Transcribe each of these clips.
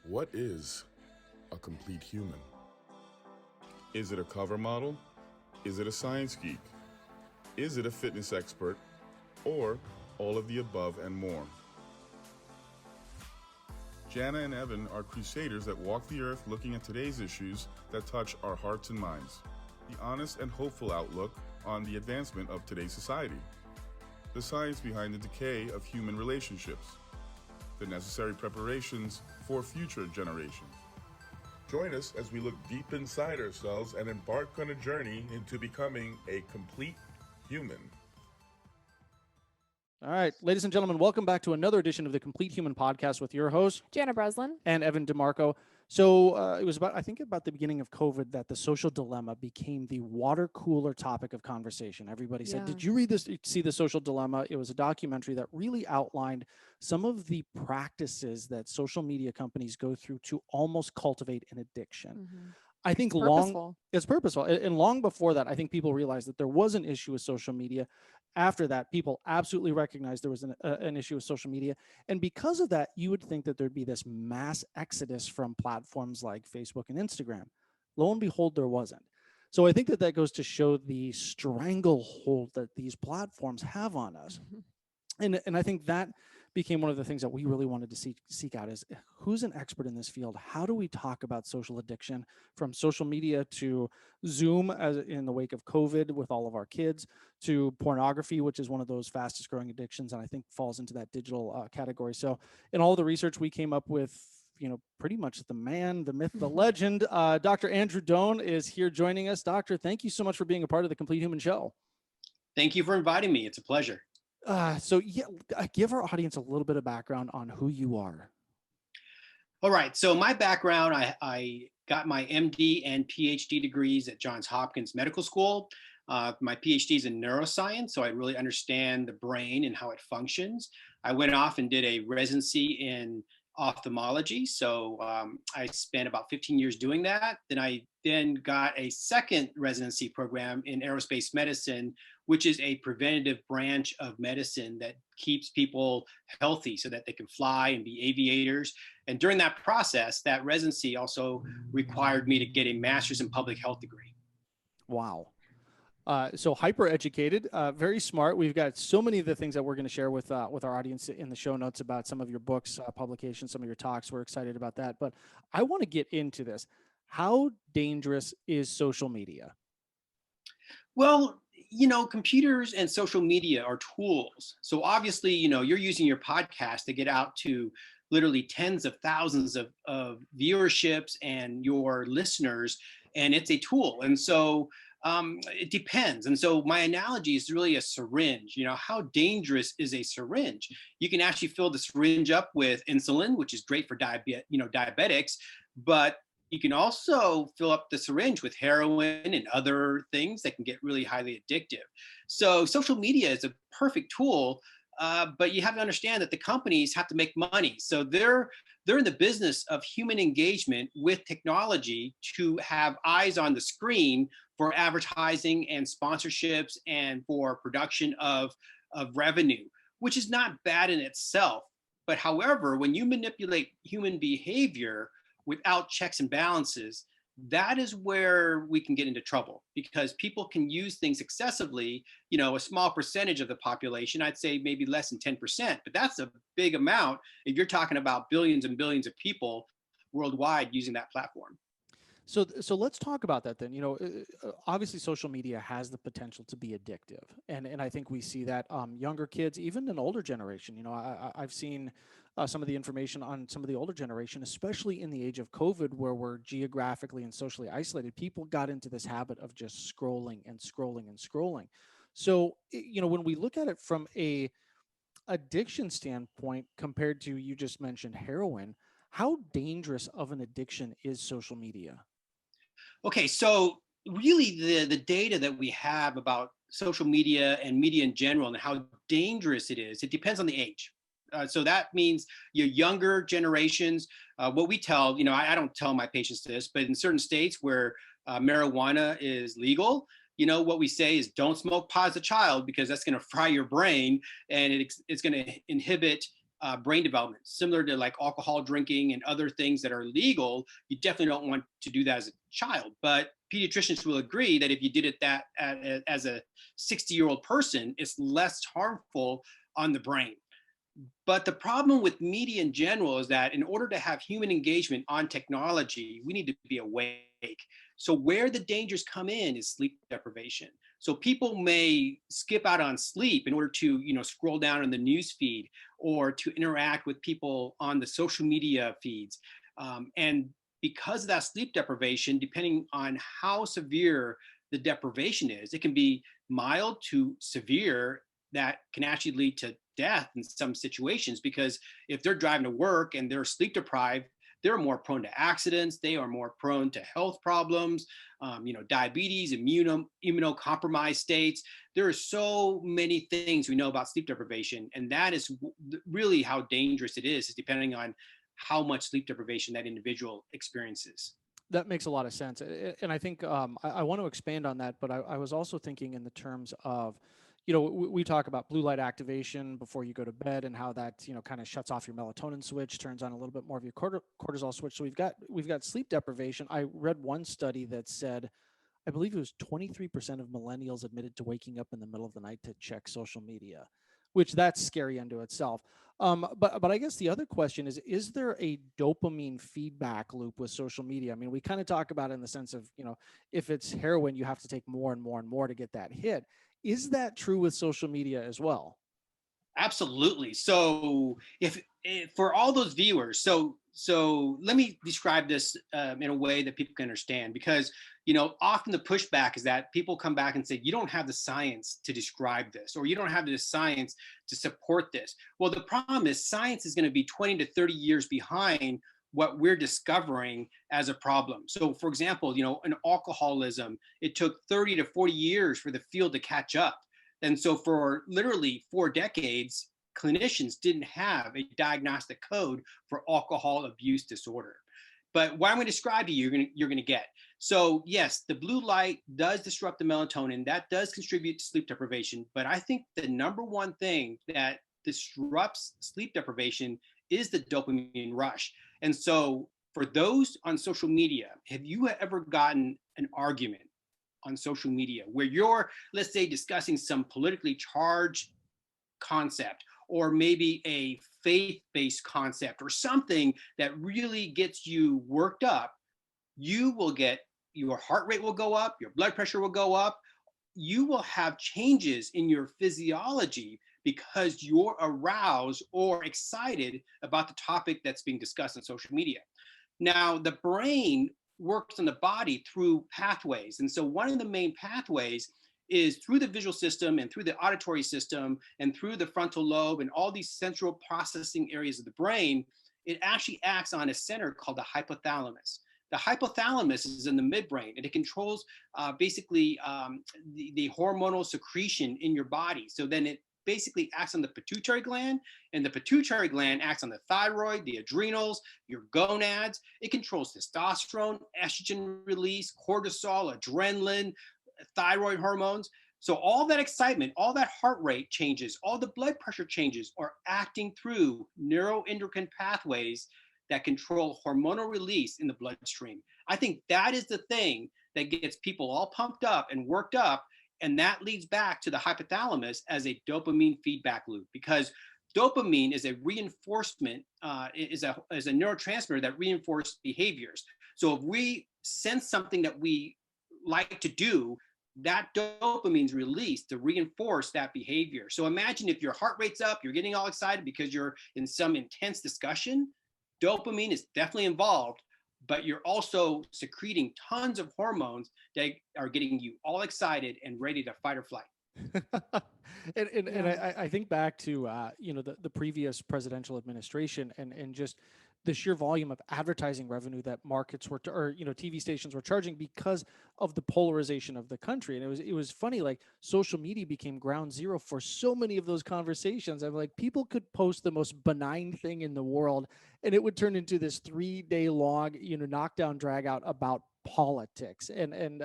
What is a complete human? Is it a cover model? Is it a science geek? Is it a fitness expert? Or all of the above and more? Jana and Evan are crusaders that walk the earth looking at today's issues that touch our hearts and minds. The honest and hopeful outlook on the advancement of today's society. The science behind the decay of human relationships. The necessary preparations for future generations. Join us as we look deep inside ourselves and embark on a journey into becoming a complete human. All right, ladies and gentlemen, welcome back to another edition of the Complete Human Podcast with your host, Jana Breslin and Evan DeMarco. So it was about the beginning of COVID that the social dilemma became the water cooler topic of conversation. Everybody said, Did you see the social dilemma? It was a documentary that really outlined some of the practices that social media companies go through to almost cultivate an addiction. Mm-hmm. I think it's purposeful. And long before that, I think people realized that there was an issue with social media. After that, people absolutely recognized there was an issue with social media. And because of that, you would think that there'd be this mass exodus from platforms like Facebook and Instagram. Lo and behold, there wasn't. So I think that goes to show the stranglehold that these platforms have on us. Mm-hmm. And I think that became one of the things that we really wanted to seek out is who's an expert in this field? How do we talk about social addiction from social media to Zoom as in the wake of COVID with all of our kids to pornography, which is one of those fastest growing addictions. And I think falls into that digital category. So in all the research we came up with, pretty much the man, the myth, the legend, Dr. Andrew Doan is here joining us. Doctor, thank you so much for being a part of the Complete Human Show. Thank you for inviting me. It's a pleasure. Give our audience a little bit of background on who you are. All right. So my background, I got my MD and PhD degrees at Johns Hopkins Medical School. My PhD is in neuroscience, so I really understand the brain and how it functions. I went off and did a residency in ophthalmology. So I spent about 15 years doing that. Then I got a second residency program in aerospace medicine, which is a preventative branch of medicine that keeps people healthy so that they can fly and be aviators. And during that process, that residency also required me to get a master's in public health degree. Wow. So hyper educated, very smart. We've got so many of the things that we're going to share with our audience in the show notes about some of your books, publications, some of your talks. We're excited about that. But I want to get into this. How dangerous is social media? Well, computers and social media are tools. So obviously, you're using your podcast to get out to literally tens of thousands of viewerships and your listeners, and it's a tool. And so it depends. And so my analogy is really a syringe. How dangerous is a syringe? You can actually fill the syringe up with insulin, which is great for diabetics, but you can also fill up the syringe with heroin and other things that can get really highly addictive. So social media is a perfect tool, but you have to understand that the companies have to make money. So they're in the business of human engagement with technology to have eyes on the screen for advertising and sponsorships and for production of revenue, which is not bad in itself. But however, when you manipulate human behavior without checks and balances, that is where we can get into trouble, because people can use things excessively. A small percentage of the population, I'd say maybe less than 10%, but that's a big amount if you're talking about billions and billions of people worldwide using that platform. So let's talk about that then. Obviously social media has the potential to be addictive. And I think we see that younger kids, even an older generation, I've seen some of the information on some of the older generation, especially in the age of COVID, where we're geographically and socially isolated. People got into this habit of just scrolling and scrolling and scrolling. So, when we look at it from a addiction standpoint compared to, you just mentioned heroin, how dangerous of an addiction is social media? Okay, so really the data that we have about social media and media in general and how dangerous it is, it depends on the age. So that means your younger generations, what we tell, I don't tell my patients this, but in certain states where marijuana is legal, what we say is don't smoke pot as a child, because that's going to fry your brain and it's going to inhibit brain development, similar to like alcohol drinking and other things that are legal. You definitely don't want to do that as a child. But pediatricians will agree that if you did it as a 60-year-old person, it's less harmful on the brain. But the problem with media in general is that in order to have human engagement on technology, we need to be awake. So where the dangers come in is sleep deprivation. So people may skip out on sleep in order to, scroll down in the news feed or to interact with people on the social media feeds. And because of that sleep deprivation, depending on how severe the deprivation is, it can be mild to severe that can actually lead to death in some situations, because if they're driving to work and they're sleep deprived, they're more prone to accidents. They are more prone to health problems, diabetes, immunocompromised states. There are so many things we know about sleep deprivation, and that is really how dangerous it is depending on how much sleep deprivation that individual experiences. That makes a lot of sense. And I think I want to expand on that, but I was also thinking in the terms of, we talk about blue light activation before you go to bed and how that, kind of shuts off your melatonin switch, turns on a little bit more of your cortisol switch. So we've got sleep deprivation. I read one study that said, I believe it was 23% of millennials admitted to waking up in the middle of the night to check social media, which that's scary unto itself. But I guess the other question is there a dopamine feedback loop with social media? I mean, we kind of talk about it in the sense of, if it's heroin, you have to take more and more and more to get that hit. Is that true with social media as well? Absolutely. So if for all those viewers, so let me describe this in a way that people can understand, because often the pushback is that people come back and say you don't have the science to describe this, or you don't have the science to support this. Well, the problem is science is going to be 20 to 30 years behind what we're discovering as a problem. So for example, in alcoholism, it took 30 to 40 years for the field to catch up. And so for literally 4 decades, clinicians didn't have a diagnostic code for alcohol abuse disorder. But what I'm going to describe to you, you're going to get. So yes, the blue light does disrupt the melatonin. That does contribute to sleep deprivation. But I think the number one thing that disrupts sleep deprivation is the dopamine rush. And so for those on social media, have you ever gotten an argument on social media where you're, let's say, discussing some politically charged concept, or maybe a faith-based concept, or something that really gets you worked up? You will get, your heart rate will go up, your blood pressure will go up, you will have changes in your physiology because you're aroused or excited about the topic that's being discussed on social media. Now, the brain works on the body through pathways. And so one of the main pathways is through the visual system and through the auditory system and through the frontal lobe and all these central processing areas of the brain. It actually acts on a center called the hypothalamus. The hypothalamus is in the midbrain, and it controls basically the hormonal secretion in your body. So then it basically acts on the pituitary gland, and the pituitary gland acts on the thyroid, the adrenals, your gonads. It controls testosterone, estrogen release, cortisol, adrenaline, thyroid hormones. So all that excitement, all that heart rate changes, all the blood pressure changes are acting through neuroendocrine pathways that control hormonal release in the bloodstream. I think that is the thing that gets people all pumped up and worked up. And that leads back to the hypothalamus as a dopamine feedback loop, because dopamine is a reinforcement, is a neurotransmitter that reinforces behaviors. So if we sense something that we like to do, that dopamine is released to reinforce that behavior. So imagine if your heart rate's up, you're getting all excited because you're in some intense discussion. Dopamine is definitely involved, but you're also secreting tons of hormones that are getting you all excited and ready to fight or flight. And I think back to the previous presidential administration and just the sheer volume of advertising revenue that markets were TV stations were charging because of the polarization of the country. And it was funny, like social media became ground zero for so many of those conversations. I'm like, people could post the most benign thing in the world and it would turn into this 3-day long knockdown drag out about politics. And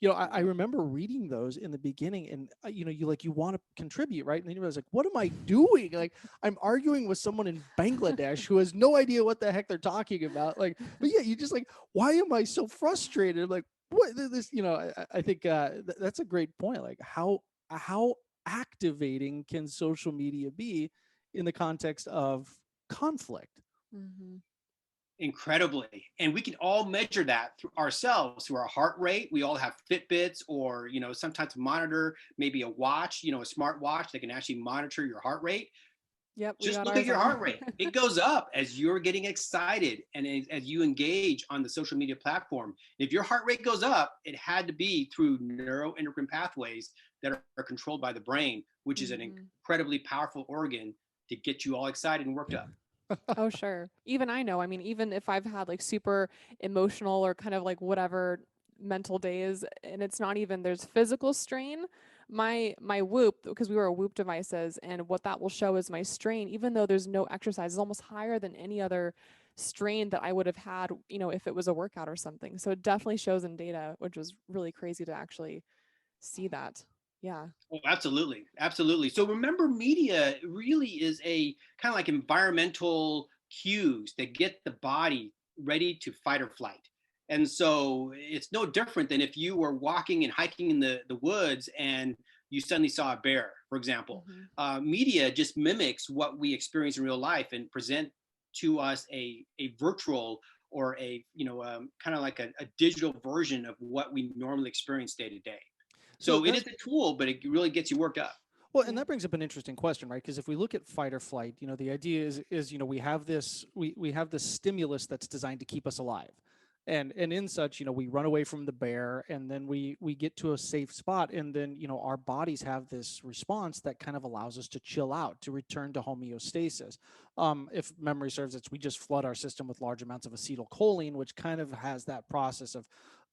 I remember reading those in the beginning, and you want to contribute, right? And then you realize, like, what am I doing? Like, I'm arguing with someone in Bangladesh who has no idea what the heck they're talking about. Like, but yeah, you just like, why am I so frustrated? Like, what this? I think that's a great point. Like, how activating can social media be in the context of conflict? Mm-hmm. Incredibly. And we can all measure that through ourselves, through our heart rate. We all have Fitbits or, some type of monitor, maybe a watch, a smart watch that can actually monitor your heart rate. Yep. We Just got look at ours your on. heart rate. It goes up as you're getting excited and as you engage on the social media platform. If your heart rate goes up, it had to be through neuroendocrine pathways that are controlled by the brain, which is an incredibly powerful organ to get you all excited and worked up. Oh, sure. Even I know. I mean, even if I've had like super emotional or kind of like whatever mental days, and it's not even there's physical strain, my Whoop, because we were Whoop devices, and what that will show is my strain, even though there's no exercise, is almost higher than any other strain that I would have had, if it was a workout or something. So it definitely shows in data, which was really crazy to actually see that. Yeah. Oh, absolutely. Absolutely. So remember, media really is a kind of like environmental cues that get the body ready to fight or flight. And so it's no different than if you were walking and hiking in the woods and you suddenly saw a bear, for example. Media just mimics what we experience in real life and present to us a virtual or kind of like a digital version of what we normally experience day to day. So it is a tool, but it really gets you worked up. Well, and that brings up an interesting question, right? Because if we look at fight or flight, the idea is we have this stimulus that's designed to keep us alive. And in such, we run away from the bear, and then we get to a safe spot, and then our bodies have this response that kind of allows us to chill out, to return to homeostasis. If memory serves, we just flood our system with large amounts of acetylcholine, which kind of has that process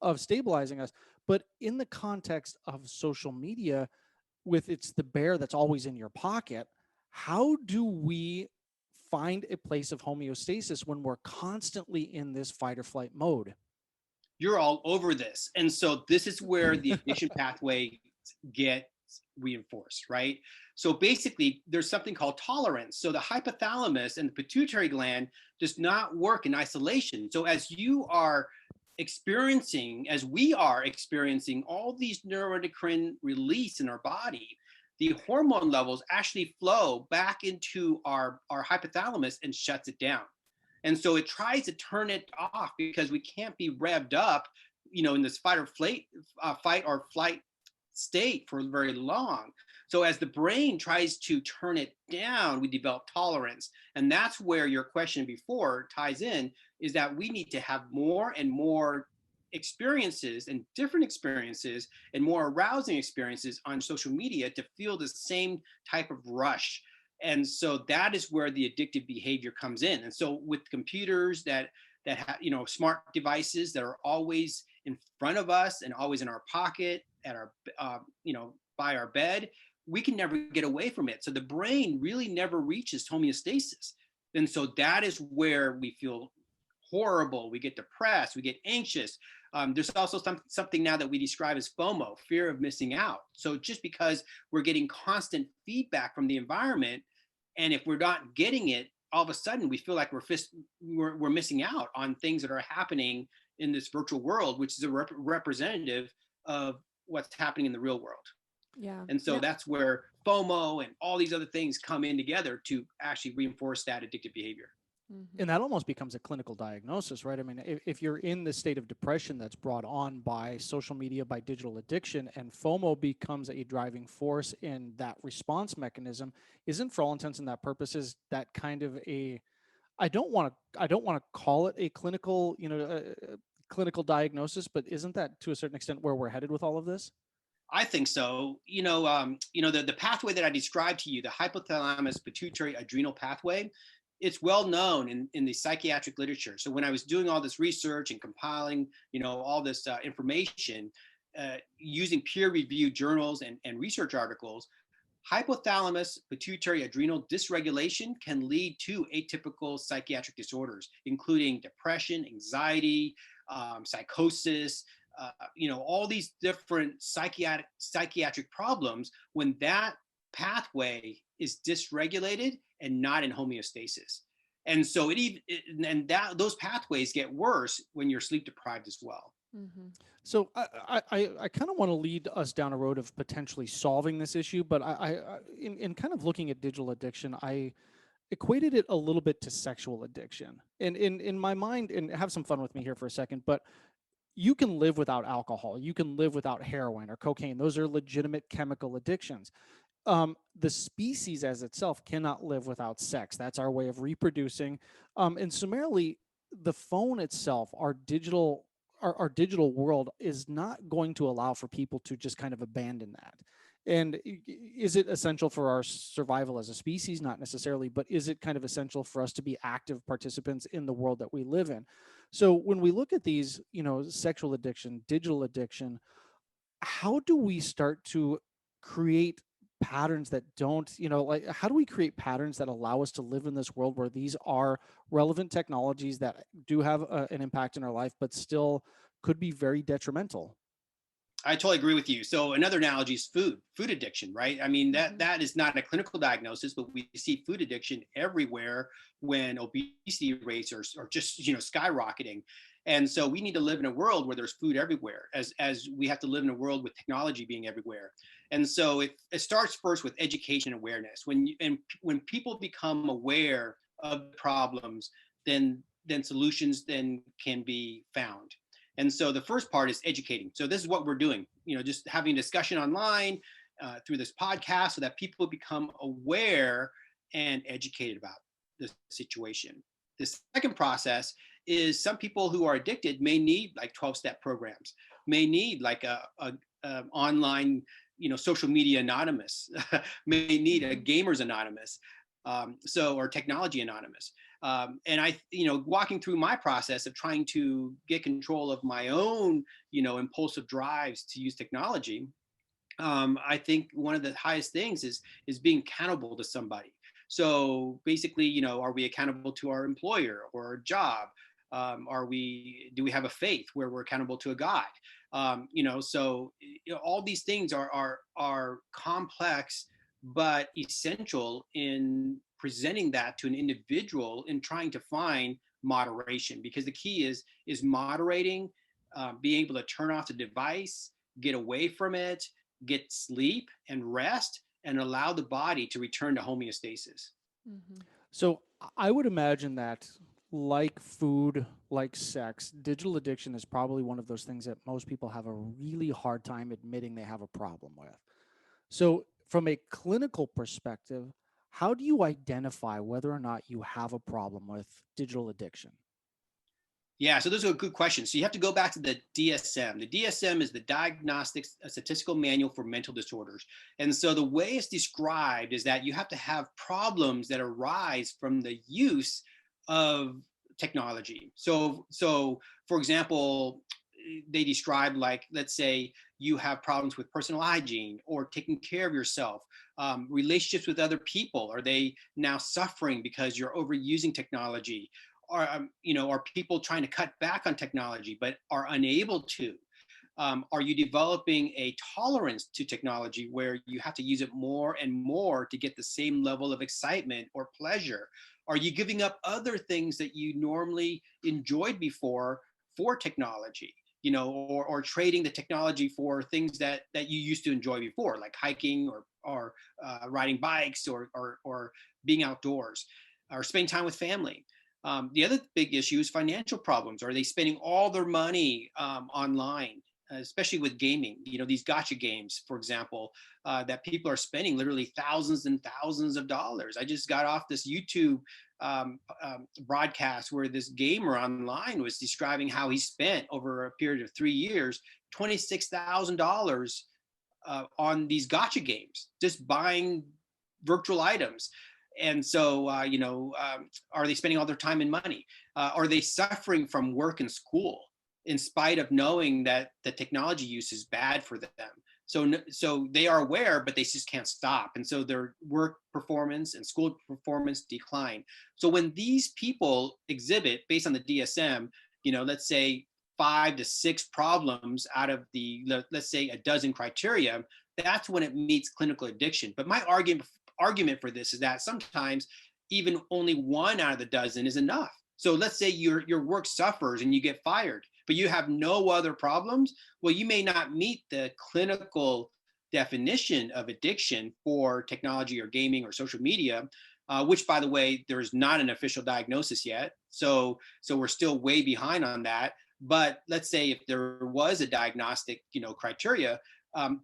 of stabilizing us. But in the context of social media, with it's the bear that's always in your pocket, how do we find a place of homeostasis when we're constantly in this fight or flight mode? You're all over this. And so this is where the addiction pathway gets reinforced, right? So basically, there's something called tolerance. So the hypothalamus and the pituitary gland does not work in isolation. So as you are experiencing, as we are experiencing all these neuroendocrine release in our body, the hormone levels actually flow back into our hypothalamus and shuts it down. And so it tries to turn it off because we can't be revved up, in this fight or flight state for very long. So as the brain tries to turn it down, we develop tolerance. And that's where your question before ties in, is that we need to have more and more experiences and different experiences and more arousing experiences on social media to feel the same type of rush. And so that is where the addictive behavior comes in. And so with computers that have, smart devices that are always in front of us and always in our pocket, at our, by our bed, we can never get away from it. So the brain really never reaches homeostasis. And so that is where we feel horrible. We get depressed, we get anxious. There's also something now that we describe as FOMO, fear of missing out. So just because we're getting constant feedback from the environment, and if we're not getting it, all of a sudden we feel like we're missing out on things that are happening in this virtual world, which is a representative of what's happening in the real world. Yeah. And so that's where FOMO and all these other things come in together to actually reinforce that addictive behavior. And that almost becomes a clinical diagnosis, right? I mean, if you're in the state of depression that's brought on by social media, by digital addiction, and FOMO becomes a driving force in that response mechanism, isn't for all intents and purposes that kind of a, I don't want to call it a clinical, clinical diagnosis, but isn't that to a certain extent where we're headed with all of this? I think so. The pathway that I described to you, the hypothalamus pituitary adrenal pathway, it's well known in the psychiatric literature. So when I was doing all this research and compiling, all this information, using peer-reviewed journals and research articles, hypothalamus pituitary adrenal dysregulation can lead to atypical psychiatric disorders, including depression, anxiety, psychosis, all these different psychiatric problems when that pathway is dysregulated and not in homeostasis. And so those pathways get worse when you're sleep deprived as well. Mm-hmm. So I kind of want to lead us down a road of potentially solving this issue, but in kind of looking at digital addiction, I equated it a little bit to sexual addiction. And in my mind, and have some fun with me here for a second, but you can live without alcohol, you can live without heroin or cocaine. Those are legitimate chemical addictions. The species as itself cannot live without sex. That's our way of reproducing. And summarily, the phone itself, our digital world is not going to allow for people to just kind of abandon that. And is it essential for our survival as a species? Not necessarily, but is it kind of essential for us to be active participants in the world that we live in? So when we look at these, sexual addiction, digital addiction, how do we start to create patterns that don't, like, how do we create patterns that allow us to live in this world where these are relevant technologies that do have an impact in our life, but still could be very detrimental? I totally agree with you. So another analogy is food addiction, right? I mean, that is not a clinical diagnosis, but we see food addiction everywhere when obesity rates are just, skyrocketing. And so we need to live in a world where there's food everywhere, as we have to live in a world with technology being everywhere. And so it starts first with education and awareness. When people become aware of problems, then solutions then can be found. And so the first part is educating. So this is what we're doing, just having a discussion online through this podcast so that people become aware and educated about the situation. The second process is some people who are addicted may need like 12-step programs, may need like a online, social media anonymous, may need a gamers anonymous, or technology anonymous. And walking through my process of trying to get control of my own, impulsive drives to use technology, I think one of the highest things is being accountable to somebody. So basically, are we accountable to our employer or our job? Do we have a faith where we're accountable to a God? So all these things are complex but essential in presenting that to an individual in trying to find moderation, because the key is moderating, being able to turn off the device, get away from it, get sleep and rest, and allow the body to return to homeostasis. Mm-hmm. So I would imagine that, like food, like sex, digital addiction is probably one of those things that most people have a really hard time admitting they have a problem with. So from a clinical perspective, how do you identify whether or not you have a problem with digital addiction? Yeah, so those are good questions. So you have to go back to the DSM. The DSM is the Diagnostic Statistical Manual for Mental Disorders. And so the way it's described is that you have to have problems that arise from the use of technology. So for example, they describe, like, let's say you have problems with personal hygiene or taking care of yourself, relationships with other people. Are they now suffering because you're overusing technology? Are people trying to cut back on technology but are unable to? Are you developing a tolerance to technology where you have to use it more and more to get the same level of excitement or pleasure? Are you giving up other things that you normally enjoyed before for technology? Or trading the technology for things that you used to enjoy before, like hiking or riding bikes or being outdoors or spending time with family. The other big issue is financial problems. Are they spending all their money online, especially with gaming? These gotcha games, for example, that people are spending literally thousands and thousands of dollars. I just got off this YouTube broadcast where this gamer online was describing how he spent over a period of 3 years $26,000 on these gotcha games, just buying virtual items. And so, are they spending all their time and money? Are they suffering from work and school in spite of knowing that the technology use is bad for them? So they are aware, but they just can't stop. And so their work performance and school performance decline. So when these people exhibit, based on the DSM, let's say 5 to 6 problems out of the, let's say, a dozen criteria, that's when it meets clinical addiction. But my argument for this is that sometimes even only one out of the dozen is enough. So let's say your work suffers and you get fired, but you have no other problems. Well, you may not meet the clinical definition of addiction for technology or gaming or social media, which, by the way, there's not an official diagnosis yet. So we're still way behind on that. But let's say if there was a diagnostic, criteria,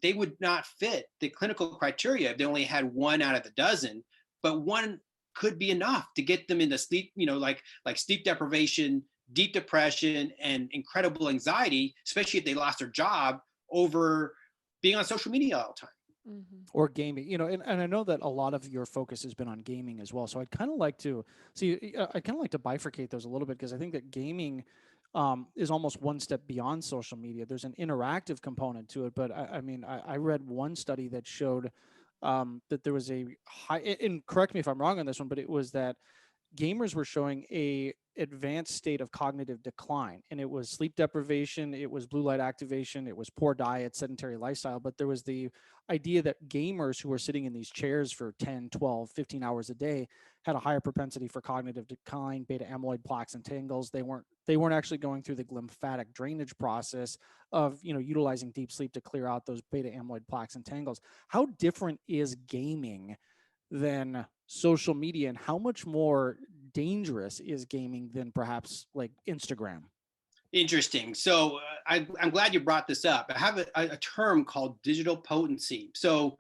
they would not fit the clinical criteria if they only had one out of the dozen. But one could be enough to get them into sleep, like sleep deprivation, deep depression, and incredible anxiety, especially if they lost their job over being on social media all the time. Or gaming, and I know that a lot of your focus has been on gaming as well. So I'd kind of like to bifurcate those a little bit, because I think that gaming is almost one step beyond social media. There's an interactive component to it, but I read one study that showed that there was a high, and correct me if I'm wrong on this one, but it was that gamers were showing a advanced state of cognitive decline, and it was sleep deprivation, it was blue light activation, it was poor diet, sedentary lifestyle. But there was the idea that gamers who were sitting in these chairs for 10, 12, 15 hours a day had a higher propensity for cognitive decline, beta amyloid plaques and tangles. They weren't actually going through the lymphatic drainage process of utilizing deep sleep to clear out those beta amyloid plaques and tangles. How different is gaming than social media, and how much more dangerous is gaming than perhaps like Instagram? Interesting. So I'm glad you brought this up. I have a term called digital potency. So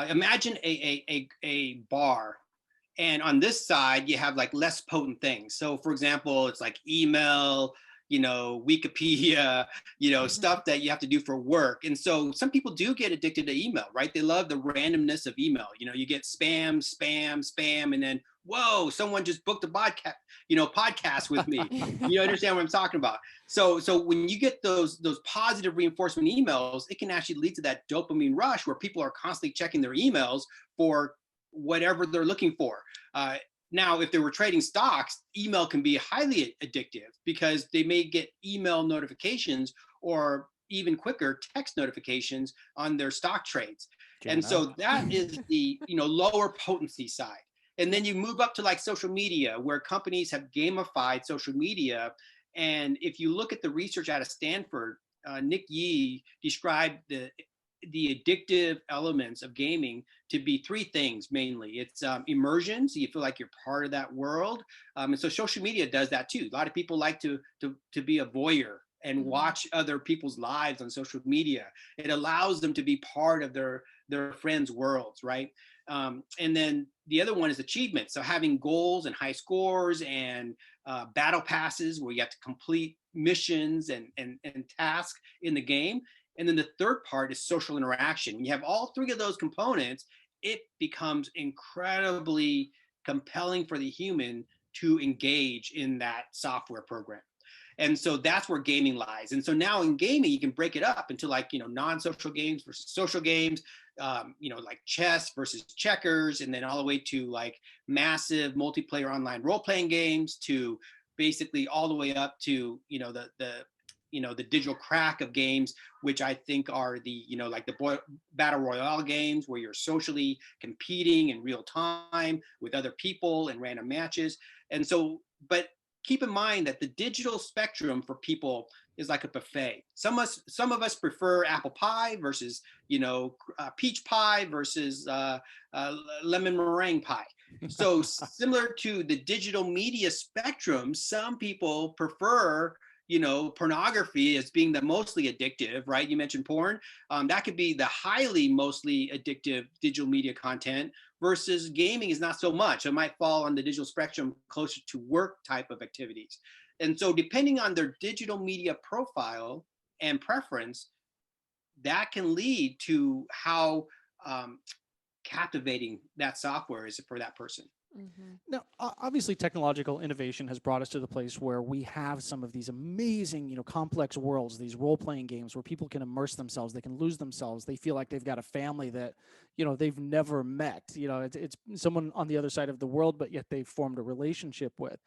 imagine a bar, and on this side you have like less potent things. So for example, it's like email, Wikipedia, stuff that you have to do for work. And so some people do get addicted to email, right? They love the randomness of email. You get spam, and then, whoa, someone just booked a podcast with me. You understand what I'm talking about? So when you get those positive reinforcement emails, it can actually lead to that dopamine rush where people are constantly checking their emails for whatever they're looking for. Now, if they were trading stocks, email can be highly addictive because they may get email notifications or even quicker text notifications on their stock trades. And so that is the lower potency side. And then you move up to like social media, where companies have gamified social media. And if you look at the research out of Stanford, Nick Yee described the addictive elements of gaming to be three things mainly. It's immersion, so you feel like you're part of that world, and so social media does that too. A lot of people like to be a voyeur and watch other people's lives on social media. It allows them to be part of their friends' worlds, right? And then the other one is achievement. So having goals and high scores and battle passes where you have to complete missions and tasks in the game. And then the third part is social interaction. When you have all three of those components, it becomes incredibly compelling for the human to engage in that software program. And so that's where gaming lies. And so now in gaming, you can break it up into like, non-social games versus social games, like chess versus checkers, and then all the way to like massive multiplayer online role-playing games, to basically all the way up to, the digital crack of games, which I think are the, like the battle royale games where you're socially competing in real time with other people in random matches. And so, but keep in mind that the digital spectrum for people is like a buffet. Some of us prefer apple pie versus, peach pie versus lemon meringue pie. So similar to the digital media spectrum, some people prefer pornography as being the mostly addictive, right? You mentioned porn. That could be the highly mostly addictive digital media content, versus gaming is not so much. It might fall on the digital spectrum closer to work type of activities. And so depending on their digital media profile and preference, that can lead to how captivating that software is for that person. Now, obviously, technological innovation has brought us to the place where we have some of these amazing, complex worlds, these role-playing games where people can immerse themselves, they can lose themselves, they feel like they've got a family that, they've never met. It's someone on the other side of the world, but yet they've formed a relationship with.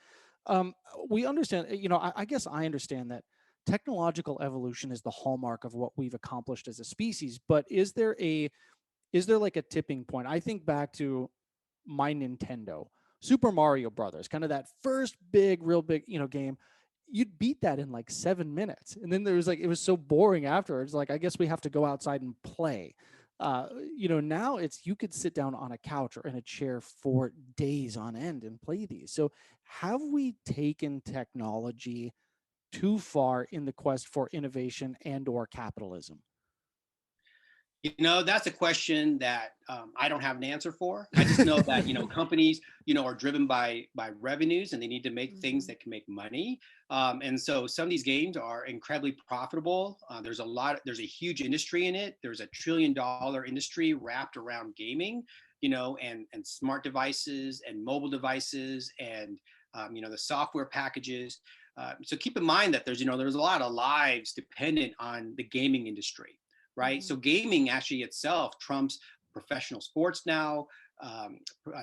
We understand, I guess I understand that technological evolution is the hallmark of what we've accomplished as a species, but is there like a tipping point? I think back to my Nintendo, Super Mario Brothers, kind of that first real big, game. You'd beat that in like 7 minutes. And then there was like, it was so boring afterwards. Like, I guess we have to go outside and play. Now you could sit down on a couch or in a chair for days on end and play these. So have we taken technology too far in the quest for innovation and or capitalism? That's a question that I don't have an answer for. I just know that companies are driven by revenues, and they need to make things that can make money. And so some of these games are incredibly profitable. There's a huge industry in it. There's $1 trillion industry wrapped around gaming, and smart devices and mobile devices and the software packages. So keep in mind that there's a lot of lives dependent on the gaming industry. Right. So gaming actually itself trumps professional sports now,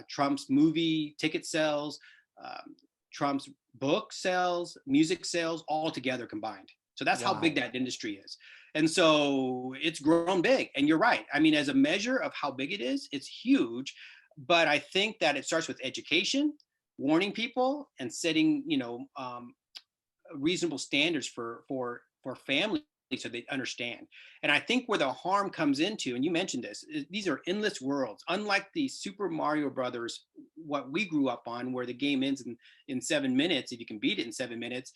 trumps movie ticket sales, trumps book sales, music sales, all together combined. So that's how big that industry is. And so it's grown big. And you're right. I mean, as a measure of how big it is, it's huge. But I think that it starts with education, warning people, and setting, reasonable standards for families, so they understand. And I think where the harm comes into, and you mentioned this, these are endless worlds, unlike the Super Mario Brothers, what we grew up on, where the game ends in 7 minutes, if you can beat it in 7 minutes.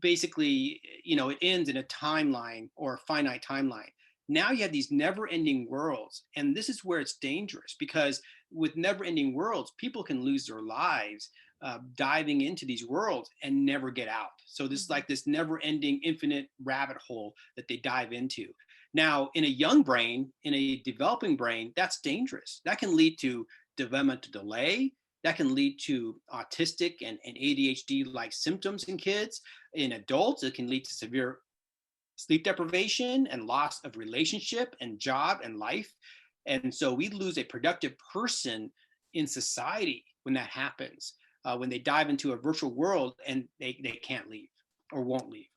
Basically, it ends in a timeline or a finite timeline. Now you have these never-ending worlds, and this is where it's dangerous, because with never-ending worlds, people can lose their lives diving into these worlds and never get out. So this is like this never-ending infinite rabbit hole that they dive into. Now, in a young brain, in a developing brain, that's dangerous. That can lead to developmental delay. That can lead to autistic and ADHD-like symptoms in kids. In adults, it can lead to severe sleep deprivation and loss of relationship and job and life. And so we lose a productive person in society when that happens. When they dive into a virtual world and they can't leave or won't leave.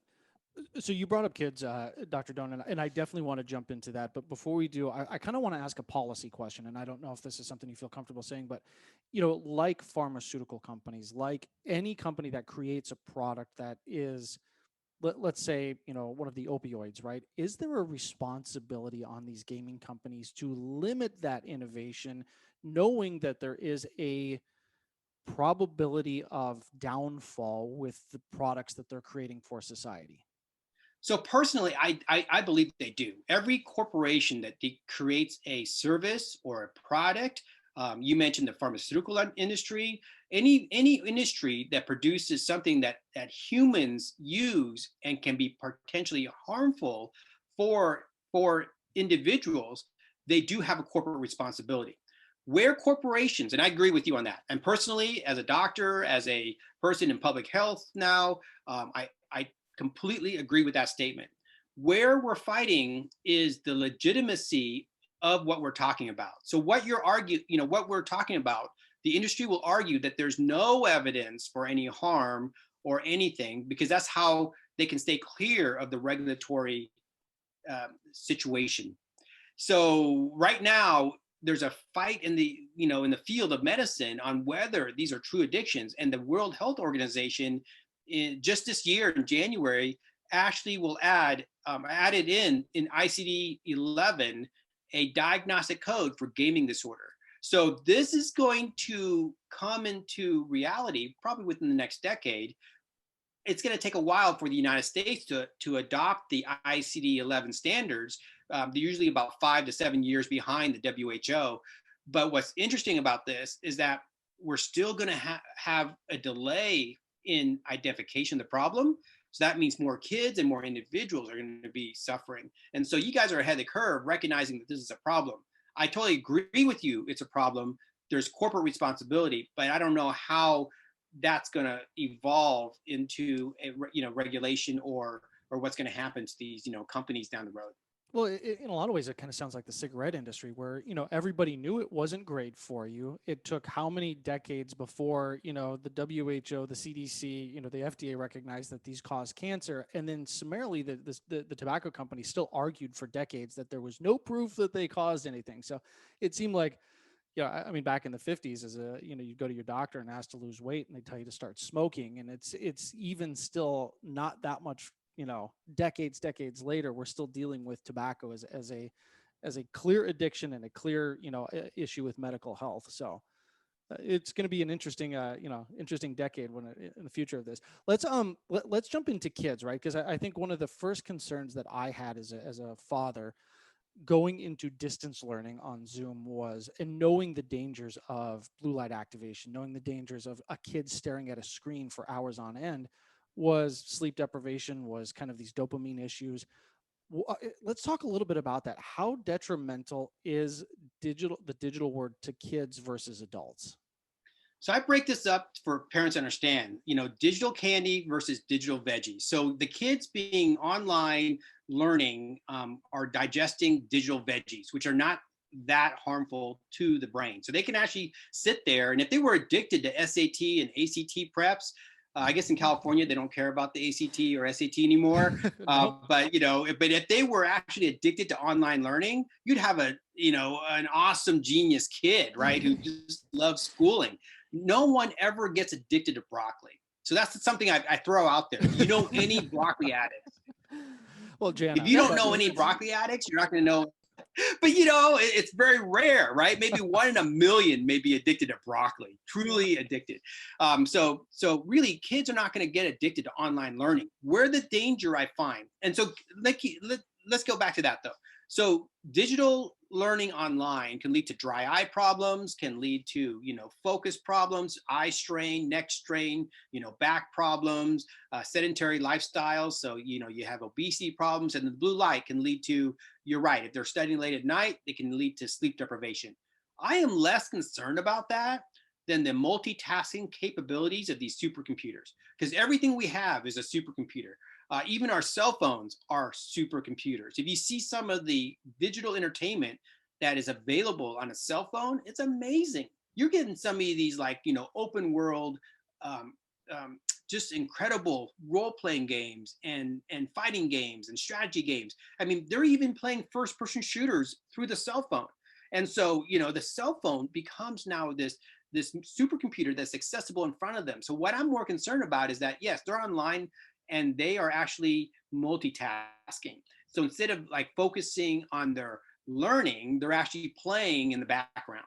So you brought up kids, Dr. Doan, and I definitely want to jump into that. But before we do, I kind of want to ask a policy question, and I don't know if this is something you feel comfortable saying, but like pharmaceutical companies, like any company that creates a product that is, let's say, one of the opioids, right? Is there a responsibility on these gaming companies to limit that innovation, knowing that there is a probability of downfall with the products that they're creating for society? So personally, I believe they do. Every corporation that creates a service or a product, you mentioned the pharmaceutical industry, any industry that produces something that humans use and can be potentially harmful for individuals, they do have a corporate responsibility. Where corporations, and I agree with you on that, and personally, as a doctor, as a person in public health now, I completely agree with that statement. Where we're fighting is the legitimacy of what we're talking about. So what what we're talking about, the industry will argue that there's no evidence for any harm or anything, because that's how they can stay clear of the regulatory situation. So right now, there's a fight in the in the field of medicine on whether these are true addictions, and the World Health Organization, just this year in January, actually will added in ICD-11 a diagnostic code for gaming disorder. So this is going to come into reality probably within the next decade. It's going to take a while for the United States to adopt the ICD-11 standards. They're usually about 5 to 7 years behind the WHO. But what's interesting about this is that we're still going to have a delay in identification of the problem. So that means more kids and more individuals are going to be suffering. And so you guys are ahead of the curve, recognizing that this is a problem. I totally agree with you. It's a problem. There's corporate responsibility, but I don't know how that's going to evolve into a regulation or what's going to happen to these companies down the road. Well, in a lot of ways, it kind of sounds like the cigarette industry where, everybody knew it wasn't great for you. It took how many decades before, the WHO, the CDC, the FDA recognized that these cause cancer. And then summarily, the tobacco company still argued for decades that there was no proof that they caused anything. So it seemed like, I mean, back in the 50s, you go to your doctor and ask to lose weight, and they tell you to start smoking, and it's even still not that much, decades later, we're still dealing with tobacco as a clear addiction and a clear, issue with medical health. So it's going to be an interesting, interesting decade in the future of this. Let's jump into kids, right? Because I think one of the first concerns that I had as a father going into distance learning on Zoom was, and knowing the dangers of blue light activation, knowing the dangers of a kid staring at a screen for hours on end, was sleep deprivation, was kind of these dopamine issues. Let's talk a little bit about that. How detrimental is the digital world to kids versus adults? So I break this up for parents to understand, digital candy versus digital veggies. So the kids being online learning are digesting digital veggies, which are not that harmful to the brain. So they can actually sit there, and if they were addicted to SAT and ACT preps, I guess in California they don't care about the ACT or SAT anymore. Nope. But if they were actually addicted to online learning, you'd have an awesome genius kid, right, who just loves schooling. No one ever gets addicted to broccoli. So that's something I throw out there. You know any broccoli addicts? Well, Jana, If you don't know any broccoli addicts, you're not going to know. But it's very rare, right? Maybe 1 in a million may be addicted to broccoli, truly addicted. So really, kids are not going to get addicted to online learning. Where the danger I find, and so let's go back to that though. So digital learning online can lead to dry eye problems, can lead to focus problems, eye strain, neck strain, back problems, sedentary lifestyles. So you have obesity problems, and the blue light can lead to, you're right, if they're studying late at night, it can lead to sleep deprivation. I am less concerned about that than the multitasking capabilities of these supercomputers, because everything we have is a supercomputer. Even our cell phones are supercomputers. If you see some of the digital entertainment that is available on a cell phone, it's amazing. You're getting some of these open world, just incredible role-playing games and fighting games and strategy games. I mean, they're even playing first-person shooters through the cell phone. And so, the cell phone becomes now this supercomputer that's accessible in front of them. So what I'm more concerned about is that, yes, they're online and they are actually multitasking. So instead of focusing on their learning, they're actually playing in the background.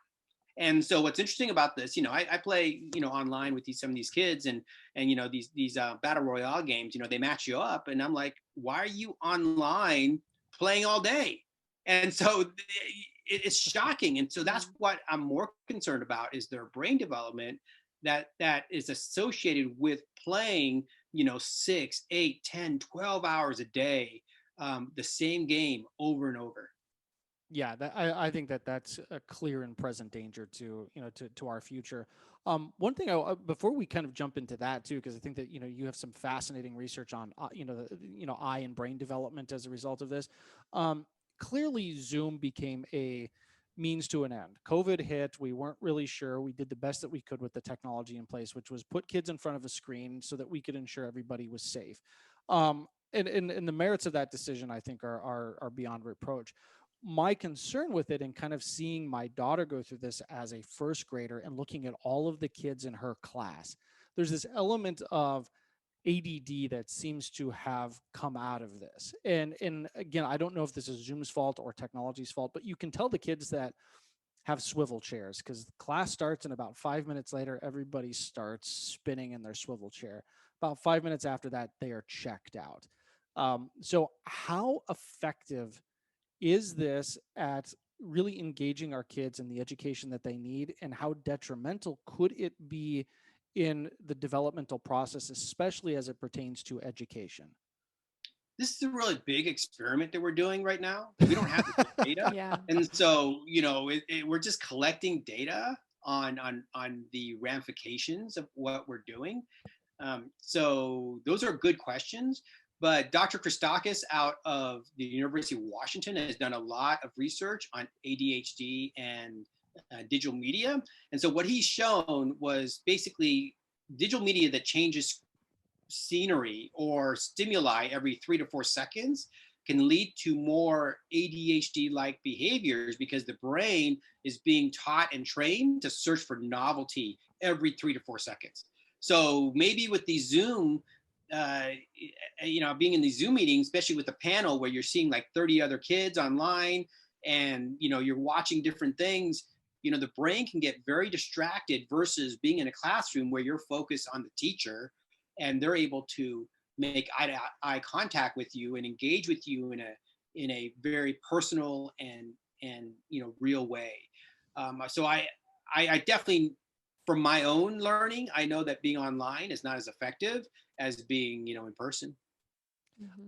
And so what's interesting about this, I play, online with some of these kids, and these battle royale games, they match you up, and I'm like, why are you online playing all day? And so it's shocking. And so that's what I'm more concerned about, is their brain development that is associated with playing 6, 8, 10, 12 hours a day, the same game over and over. Yeah, I think that's a clear and present danger to our future. One thing before we kind of jump into that too, because I think that you have some fascinating research on eye and brain development as a result of this. Clearly, Zoom became a means to an end. COVID hit. We weren't really sure. We did the best that we could with the technology in place, which was put kids in front of a screen so that we could ensure everybody was safe. And the merits of that decision, I think, are beyond reproach. My concern with it, and kind of seeing my daughter go through this as a first grader and looking at all of the kids in her class, there's this element of ADD that seems to have come out of this. And again, I don't know if this is Zoom's fault or technology's fault, but you can tell the kids that have swivel chairs, because class starts and about 5 minutes later, everybody starts spinning in their swivel chair. About 5 minutes after that, they are checked out. So how effective is this at really engaging our kids in the education that they need, and how detrimental could it be in the developmental process, especially as it pertains to education? This is a really big experiment that we're doing right now. We don't have the data. Yeah. And so, we're just collecting data on the ramifications of what we're doing. So those are good questions. But Dr. Christakis out of the University of Washington has done a lot of research on ADHD and digital media. And so what he's shown was basically digital media that changes scenery or stimuli every 3 to 4 seconds can lead to more ADHD-like behaviors because the brain is being taught and trained to search for novelty every 3 to 4 seconds. So maybe with these Zoom, uh, being in these Zoom meetings, especially with the panel where you're seeing like 30 other kids online and, you're watching different things, the brain can get very distracted versus being in a classroom where you're focused on the teacher and they're able to make eye contact with you and engage with you in a very personal and real way. So I definitely, from my own learning, I know that being online is not as effective as being in person.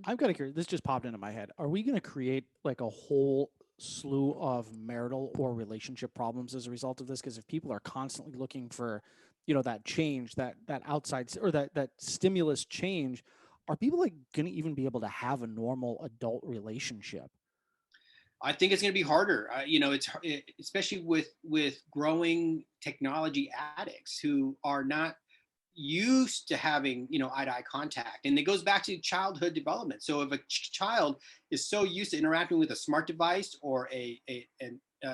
I'm kind of curious. This just popped into my head. Are we going to create like a whole slew of marital or relationship problems as a result of this? Because if people are constantly looking for, that change, that outside or that stimulus change, are people like going to even be able to have a normal adult relationship? I think it's going to be harder. Especially with growing technology addicts who are not used to having eye-to-eye contact, and it goes back to childhood development. So if a child is so used to interacting with a smart device or a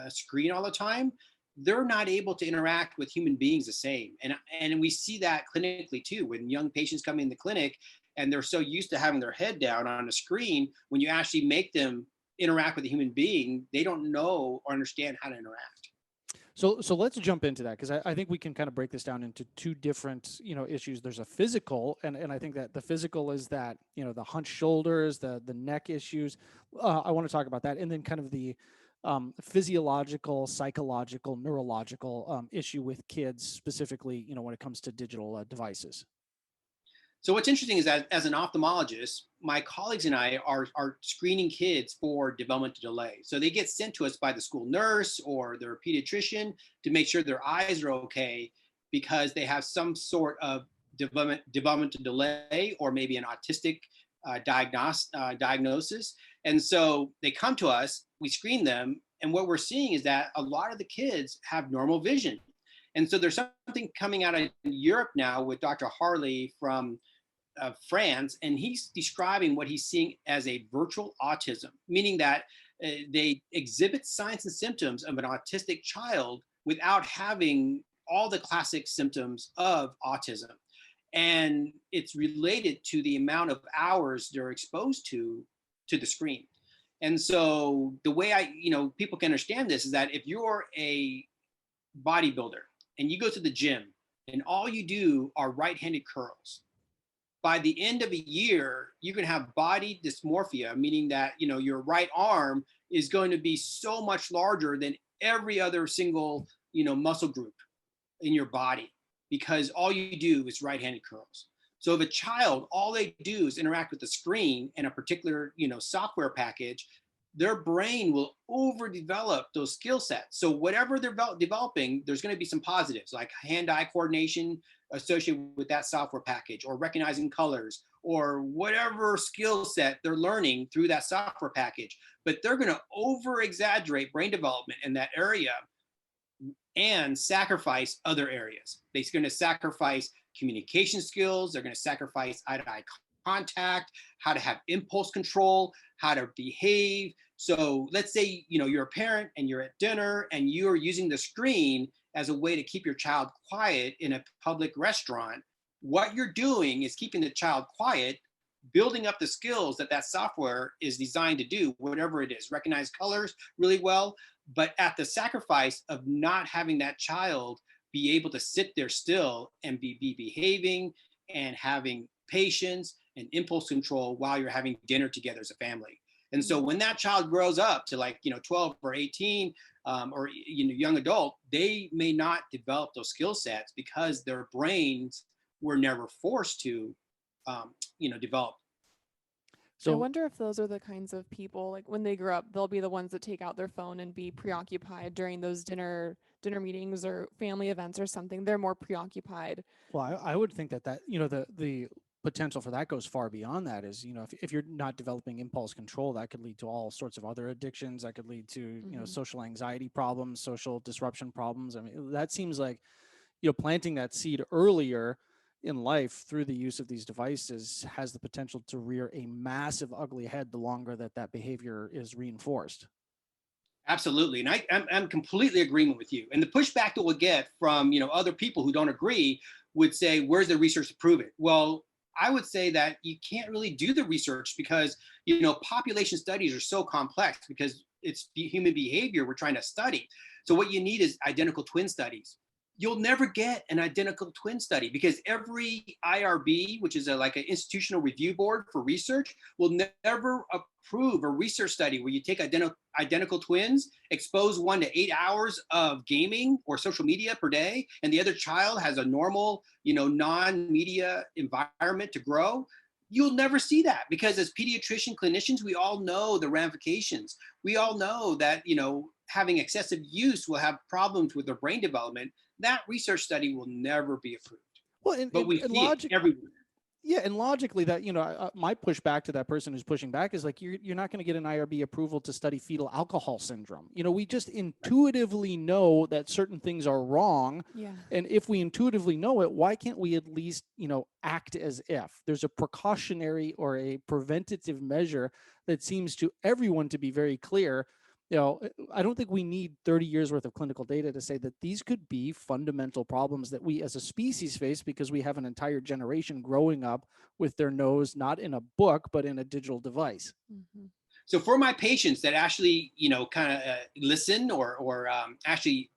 screen all the time, they're not able to interact with human beings the same. And we see that clinically too, when young patients come in the clinic and they're so used to having their head down on a screen, when you actually make them interact with a human being, they don't know or understand how to interact. So let's jump into that, because I think we can kind of break this down into two different, issues. There's a physical, and I think that the physical is that, the hunched shoulders, the neck issues. I want to talk about that. And then kind of the physiological, psychological, neurological issue with kids specifically, when it comes to digital devices. So what's interesting is that as an ophthalmologist, my colleagues and I are screening kids for developmental delay. So they get sent to us by the school nurse or their pediatrician to make sure their eyes are okay because they have some sort of developmental delay or maybe an autistic diagnosis. And so they come to us, we screen them, and what we're seeing is that a lot of the kids have normal vision. And so there's something coming out of Europe now with Dr. Harley from France, and he's describing what he's seeing as a virtual autism, meaning that they exhibit signs and symptoms of an autistic child without having all the classic symptoms of autism. And it's related to the amount of hours they're exposed to the screen. And so the way people can understand this is that if you're a bodybuilder and you go to the gym and all you do are right-handed curls, by the end of a year, you're going to have body dysmorphia, meaning that, your right arm is going to be so much larger than every other single, muscle group in your body because all you do is right-handed curls. So if a child, all they do is interact with the screen and a particular, software package, their brain will overdevelop those skill sets. So whatever they're developing, there's going to be some positives like hand-eye coordination associated with that software package, or recognizing colors, or whatever skill set they're learning through that software package. But they're going to over-exaggerate brain development in that area and sacrifice other areas. They're going to sacrifice communication skills. They're going to sacrifice eye-to-eye contact, how to have impulse control, how to behave. So let's say, you're a parent and you're at dinner and you're using the screen as a way to keep your child quiet in a public restaurant. What you're doing is keeping the child quiet, building up the skills that software is designed to do, whatever it is, recognize colors really well, but at the sacrifice of not having that child be able to sit there still and be behaving and having patience and impulse control while you're having dinner together as a family. And so when that child grows up to 12 or 18 or young adult, they may not develop those skill sets because their brains were never forced to develop. So I wonder if those are the kinds of people, like when they grow up, they'll be the ones that take out their phone and be preoccupied during those dinner meetings or family events or something. They're more preoccupied. Well, I would think that the potential for that goes far beyond that. Is, you know, if you're not developing impulse control, that could lead to all sorts of other addictions. That could lead to, you know, social anxiety problems, social disruption problems. I mean, that seems like, you know, planting that seed earlier in life through the use of these devices has the potential to rear a massive ugly head the longer that that behavior is reinforced. Absolutely. And I'm completely agreement with you. And the pushback that we'll get from, you know, other people who don't agree would say, where's the research to prove it? Well, I would say that you can't really do the research because, you know, population studies are so complex because it's human behavior we're trying to study. So what you need is identical twin studies. You'll never get an identical twin study because every IRB, which is like an institutional review board for research, will never approve a research study where you take identical twins, expose 1 to 8 hours of gaming or social media per day, and the other child has a normal, you know, non-media environment to grow. You'll never see that because as pediatrician clinicians, we all know the ramifications. We all know that, you know, having excessive use will have problems with their brain development. That research study will never be approved. Well, But we see it everywhere. Yeah, and logically, that, you know, my pushback to that person who's pushing back is like, you're not going to get an IRB approval to study fetal alcohol syndrome. You know, we just intuitively know that certain things are wrong. Yeah. And if we intuitively know it, why can't we at least, you know, act as if there's a precautionary or a preventative measure that seems to everyone to be very clear? You know, I don't think we need 30 years worth of clinical data to say that these could be fundamental problems that we as a species face because we have an entire generation growing up with their nose not in a book, but in a digital device. So for my patients that actually, you know, kind of listen or actually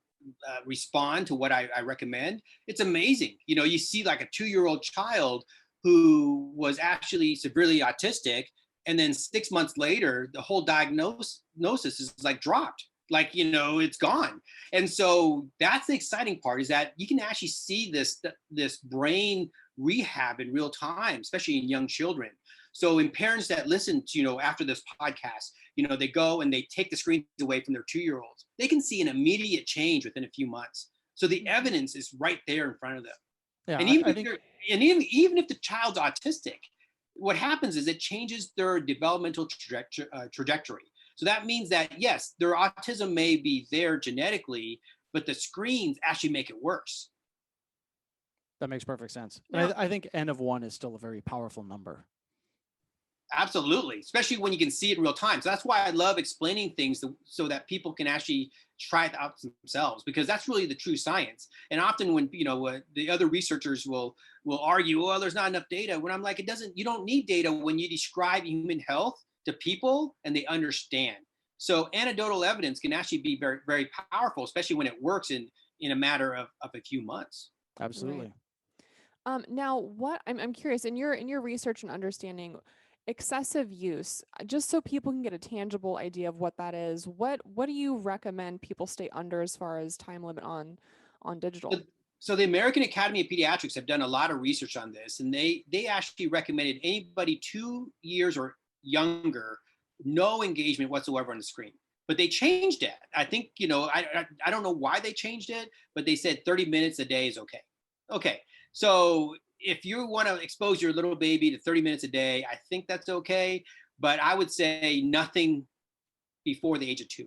respond to what I recommend, it's amazing. You know, you see like a 2-year-old child who was actually severely autistic, and then 6 months later, the whole diagnosis is like dropped, like, you know, it's gone. And so that's the exciting part, is that you can actually see this brain rehab in real time, especially in young children. So in parents that listen to, you know, after this podcast, you know, they go and they take the screens away from their 2-year-olds, they can see an immediate change within a few months. So the evidence is right there in front of them. Yeah, And even if the child's autistic, what happens is it changes their developmental trajectory. So that means that, yes, their autism may be there genetically, but the screens actually make it worse. that makes perfect sense. Yeah. And I think N of 1 is still a very powerful number. Absolutely, especially when you can see it in real time. So that's why I love explaining things so that people can actually try it out themselves, because that's really the true science. And often when, you know, the other researchers will argue, well, there's not enough data. When I'm like, you don't need data when you describe human health to people and they understand. So anecdotal evidence can actually be very, very powerful, especially when it works in a matter of a few months. Absolutely. Right. Now, what I'm curious, in your research and understanding, excessive use, just so people can get a tangible idea of what that is, what do you recommend people stay under as far as time limit on digital? So the American Academy of Pediatrics have done a lot of research on this, and they actually recommended anybody 2 years or younger, no engagement whatsoever on the screen. But they changed it. I think, you know, I don't know why they changed it, but they said 30 minutes a day is okay. Okay, so if you want to expose your little baby to 30 minutes a day, I think that's okay. But I would say nothing before the age of 2.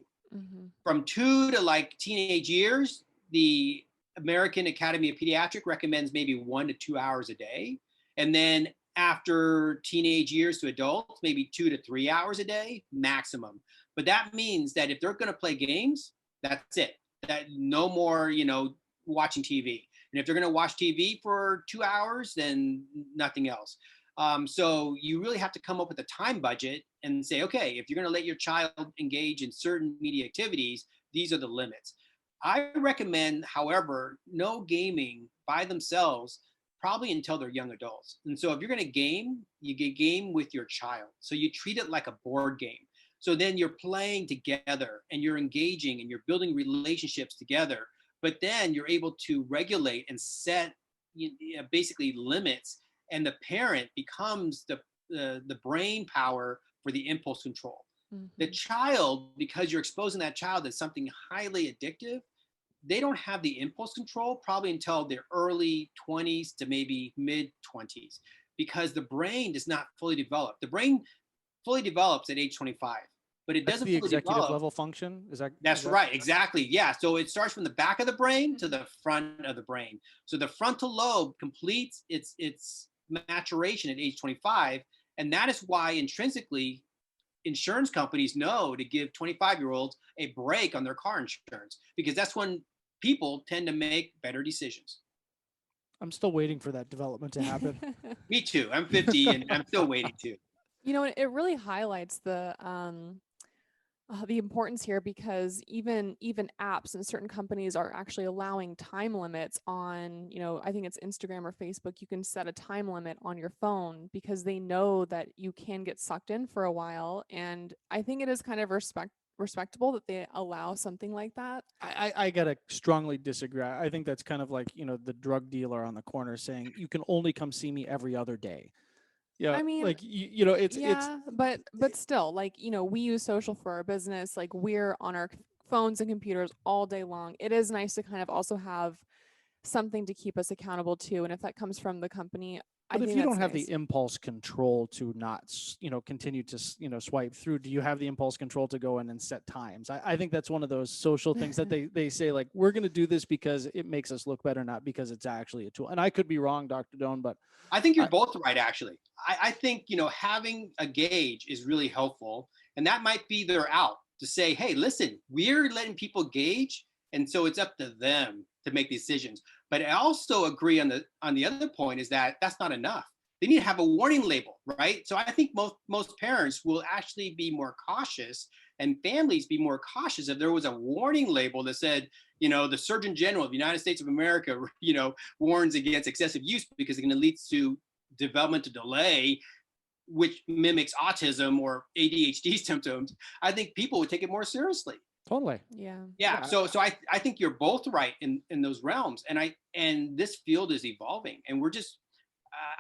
From 2 to like teenage years, the American Academy of Pediatrics recommends maybe 1 to 2 hours a day. And then after teenage years to adults, maybe 2 to 3 hours a day maximum. But that means that if they're going to play games, that's it. That no more, you know, watching TV. And if they're going to watch TV for 2 hours, then nothing else. So you really have to come up with a time budget and say, okay, if you're going to let your child engage in certain media activities, these are the limits. I recommend, however, no gaming by themselves, probably until they're young adults. And so if you're going to game, you game with your child. So you treat it like a board game. So then you're playing together and you're engaging and you're building relationships together. But then you're able to regulate and set basically limits, and the parent becomes the brain power for the impulse control. The child, because you're exposing that child to something highly addictive, they don't have the impulse control probably until their early 20s to maybe mid 20s. because the brain is not fully developed. The brain fully develops at age 25, but it That's doesn't the fully executive develop. level function. That's right, exactly. Yeah. So it starts from the back of the brain to the front of the brain. So the frontal lobe completes its maturation at age 25, and that is why intrinsically insurance companies know to give 25-year-olds a break on their car insurance, because that's when people tend to make better decisions. I'm still waiting for that development to happen. Me too. I'm 50 and I'm still waiting too. You know, it really highlights the importance here, because even apps and certain companies are actually allowing time limits on, you know, I think it's Instagram or Facebook. You can set a time limit on your phone because they know that you can get sucked in for a while. And I think it is kind of respectable that they allow something like that. I gotta strongly disagree. I think that's kind of like, you know, the drug dealer on the corner saying you can only come see me every other day. Yeah, I mean, like you know, it's but still, like, you know, we use social for our business. Like, we're on our phones and computers all day long. It is nice to kind of also have something to keep us accountable to. And if that comes from the company, I But if think you that's don't have nice. the impulse control to not, you know, continue to, you know, swipe through, do you have the impulse control to go in and set times? I think that's one of those social things that they say, like, we're going to do this because it makes us look better, not because it's actually a tool. And I could be wrong, Dr. Doan, but I think you're both right, actually. I think, you know, having a gauge is really helpful. And that might be their out to say, hey, listen, we're letting people gauge. And so it's up to them to make decisions. But I also agree on the other point is that that's not enough. They need to have a warning label, right? So I think most parents will actually be more cautious, and families be more cautious if there was a warning label that said, you know, the Surgeon General of the United States of America, you know, warns against excessive use because it's going to lead to developmental delay, which mimics autism or ADHD symptoms. I think people would take it more seriously. totally. Yeah. Yeah. So I think you're both right in those realms, and this field is evolving, and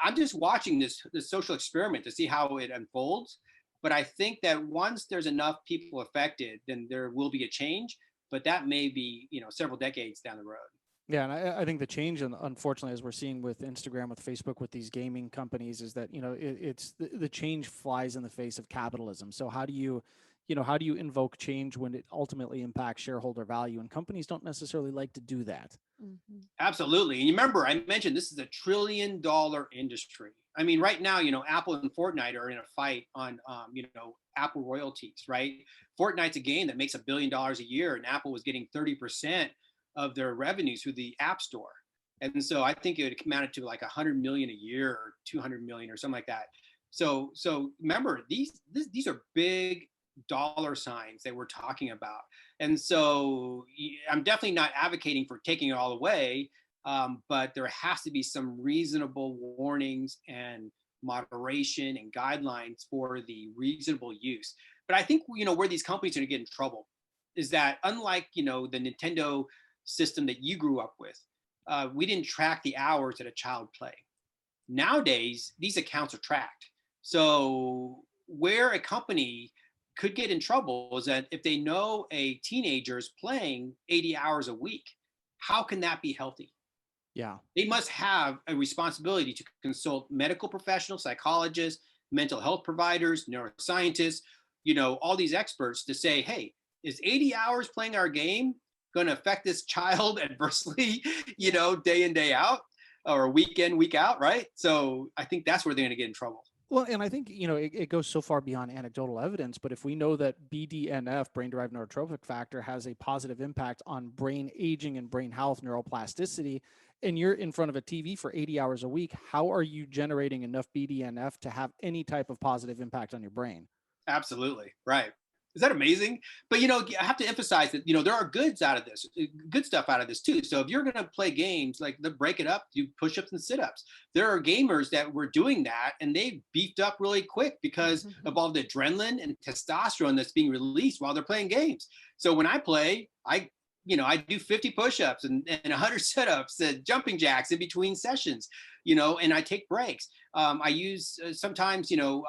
I'm just watching this social experiment to see how it unfolds. But I think that once there's enough people affected, then there will be a change. But that may be, you know, several decades down the road. Yeah, and I think the change, and unfortunately, as we're seeing with Instagram, with Facebook, with these gaming companies, is that, you know, it's the change flies in the face of capitalism. So how do you, you know, how do you invoke change when it ultimately impacts shareholder value? And companies don't necessarily like to do that. Mm-hmm. Absolutely. And you remember, I mentioned this is a $1 trillion industry. I mean, right now, you know, Apple and Fortnite are in a fight on, you know, Apple royalties, right? Fortnite's a game that makes $1 billion a year, and Apple was getting 30% of their revenues through the App Store. And so I think it would amount to like 100 million a year or 200 million or something like that. So remember, these are big dollar signs that we're talking about. And so I'm definitely not advocating for taking it all away, but there has to be some reasonable warnings and moderation and guidelines for the reasonable use. But I think, you know, where these companies are going to get in trouble is that, unlike, you know, the Nintendo system that you grew up with, we didn't track the hours that a child played. Nowadays, these accounts are tracked. So where a company could get in trouble is that if they know a teenager is playing 80 hours a week, how can that be healthy? Yeah. They must have a responsibility to consult medical professionals, psychologists, mental health providers, neuroscientists, you know, all these experts to say, hey, is 80 hours playing our game going to affect this child adversely, you know, day in, day out, or week in, week out, right? So I think that's where they're going to get in trouble. Well, and I think, you know, it goes so far beyond anecdotal evidence, but if we know that BDNF, brain-derived neurotrophic factor, has a positive impact on brain aging and brain health, neuroplasticity, and you're in front of a TV for 80 hours a week, how are you generating enough BDNF to have any type of positive impact on your brain? Absolutely. Right. Is that amazing? But, you know, I have to emphasize that, you know, there are good stuff out of this too. So if you're going to play games, like, break it up, do push-ups and sit-ups. There are gamers that were doing that, and they beefed up really quick because of all the adrenaline and testosterone that's being released while they're playing games. So when I play, I do 50 push-ups and 100 sit-ups and jumping jacks in between sessions, you know, and I take breaks. I use sometimes, you know,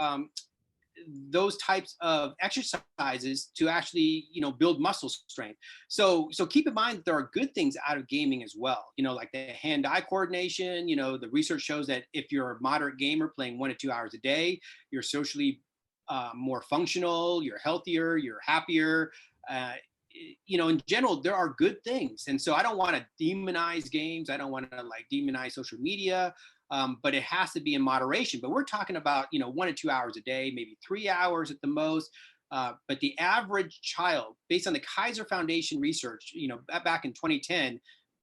those types of exercises to actually, build muscle strength. So keep in mind that there are good things out of gaming as well, like the hand-eye coordination. The research shows that if you're a moderate gamer playing 1 to 2 hours a day, you're socially more functional, you're healthier, you're happier. In general, there are good things. And so I don't want to demonize games. I don't want to demonize social media, but it has to be in moderation. But we're talking about, 1 to 2 hours a day, maybe 3 hours at the most. But the average child, based on the Kaiser Foundation research, back in 2010,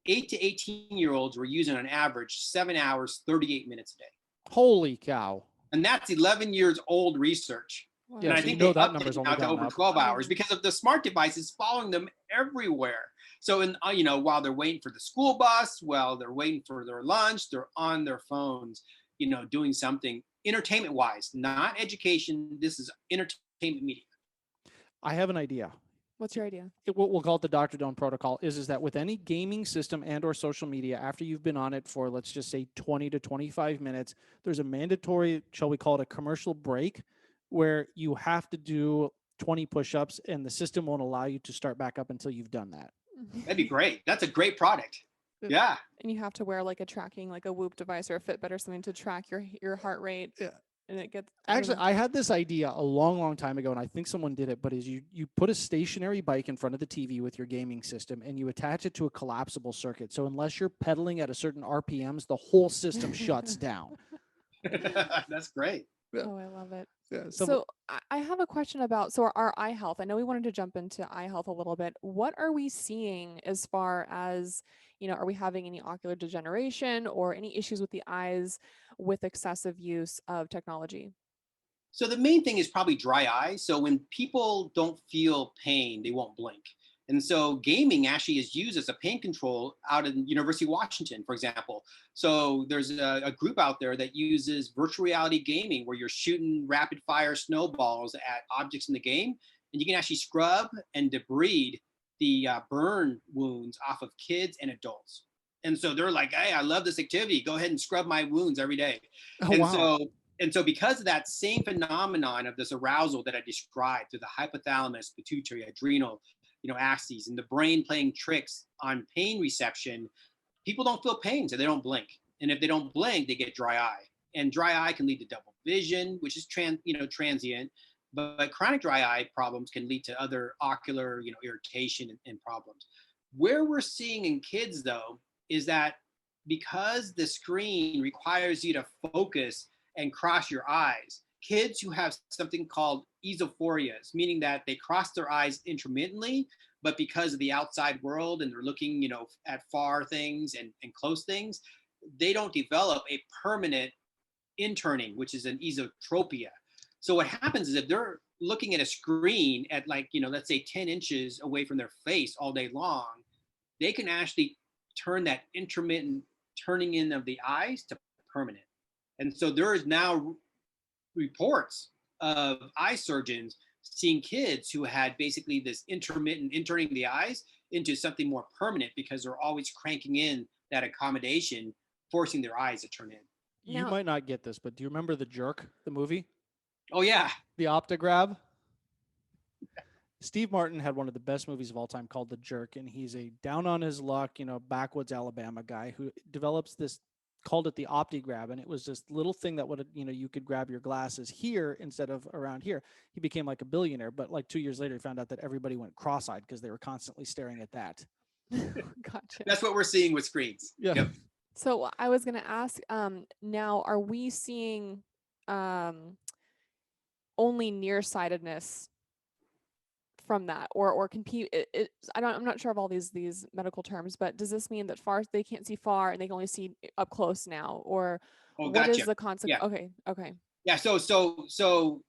8 to 18-year-olds were using on average 7 hours, 38 minutes a day. Holy cow. And that's 11 years old research. Wow. Yeah, And I so think you know they that number's updated only now to gone over up. 12 hours because of the smart devices following them everywhere. So, while they're waiting for the school bus, while they're waiting for their lunch, they're on their phones, doing something entertainment-wise, not education. This is entertainment media. I have an idea. What's your idea? What we'll call it the Dr. Doan protocol is that with any gaming system and or social media, after you've been on it for, let's just say 20 to 25 minutes, there's a mandatory, shall we call it a commercial break, where you have to do 20 push-ups and the system won't allow you to start back up until you've done that. That'd be great. That's a great product. Yeah. And you have to wear like a tracking, like a Whoop device or a Fitbit or something to track your heart rate. Yeah. And it gets Actually, I had this idea a long, long time ago, and I think someone did it, but is you put a stationary bike in front of the TV with your gaming system and you attach it to a collapsible circuit. So unless you're pedaling at a certain RPMs, the whole system shuts down. That's great. Oh, I love it. Yeah, So I have a question about our eye health. I know we wanted to jump into eye health a little bit. What are we seeing as far as, are we having any ocular degeneration or any issues with the eyes with excessive use of technology? So the main thing is probably dry eye. So when people don't feel pain, they won't blink. And so gaming actually is used as a pain control out in University of Washington, for example. So there's a group out there that uses virtual reality gaming where you're shooting rapid fire snowballs at objects in the game. And you can actually scrub and debride the burn wounds off of kids and adults. And so they're like, hey, I love this activity. Go ahead and scrub my wounds every day. Oh, and wow. so because of that same phenomenon of this arousal that I described through the hypothalamus, pituitary, adrenal, axes, and the brain playing tricks on pain reception, people don't feel pain, so they don't blink. And if they don't blink, they get dry eye. And dry eye can lead to double vision, which is transient. But chronic dry eye problems can lead to other ocular, irritation and problems. Where we're seeing in kids, though, is that because the screen requires you to focus and cross your eyes, kids who have something called esophorias, meaning that they cross their eyes intermittently, but because of the outside world and they're looking, at far things and close things, they don't develop a permanent interning, which is an esotropia. So what happens is if they're looking at a screen at let's say 10 inches away from their face all day long, they can actually turn that intermittent turning in of the eyes to permanent. And so there is now reports of eye surgeons seeing kids who had basically this intermittent interning the eyes into something more permanent because they're always cranking in that accommodation, forcing their eyes to turn in. You might not get this, but do you remember The Jerk, the movie? Oh, yeah. The Optograb? Steve Martin had one of the best movies of all time called The Jerk, and he's a down on his luck, backwoods Alabama guy who develops this, called it the OptiGrab, and it was this little thing that would, you could grab your glasses here instead of around here. He became like a billionaire, but like 2 years later, he found out that everybody went cross-eyed because they were constantly staring at that. Gotcha. That's what we're seeing with screens. Yeah. Yep. So I was going to ask, now, are we seeing only nearsightedness from that, or can I'm not sure of all these medical terms, but does this mean that they can't see far and they can only see up close now, or what is the consequence? Yeah. Okay. Yeah. So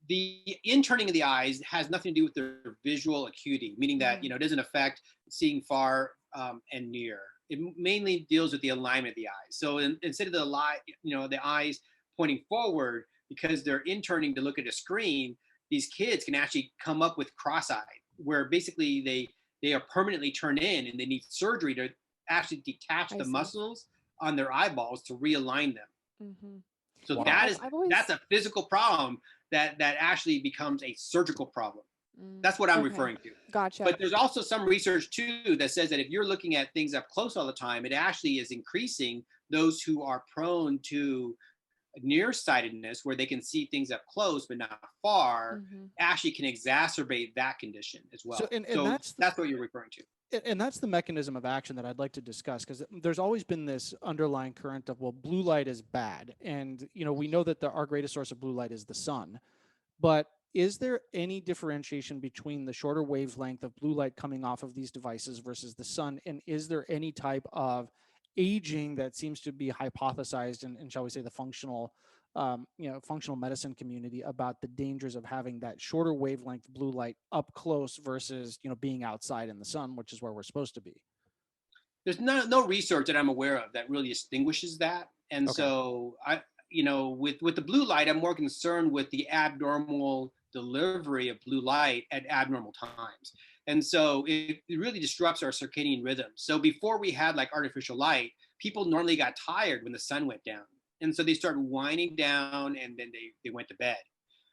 the interning of the eyes has nothing to do with their visual acuity, meaning that it doesn't affect seeing far and near. It mainly deals with the alignment of the eyes. So instead of the eyes pointing forward, because they're interning to look at a screen, these kids can actually come up with cross-eyed, where basically they are permanently turned in and they need surgery to actually detach the muscles on their eyeballs to realign them. Mm-hmm. So Wow. that's a physical problem that actually becomes a surgical problem. That's what I'm referring to. Gotcha. But there's also some research too that says that if you're looking at things up close all the time, it actually is increasing those who are prone to nearsightedness, where they can see things up close but not far, actually can exacerbate that condition as well. So, and that's what you're referring to. And that's the mechanism of action that I'd like to discuss, because there's always been this underlying current of, well, blue light is bad. And, we know that our greatest source of blue light is the sun. But is there any differentiation between the shorter wavelength of blue light coming off of these devices versus the sun? And is there any type of aging that seems to be hypothesized in shall we say, the functional medicine community about the dangers of having that shorter wavelength blue light up close versus, being outside in the sun, which is where we're supposed to be? There's no research that I'm aware of that really distinguishes that. And so with the blue light, I'm more concerned with the abnormal delivery of blue light at abnormal times. And so it really disrupts our circadian rhythm. So before we had like artificial light, people normally got tired when the sun went down. And so they started winding down and then they went to bed.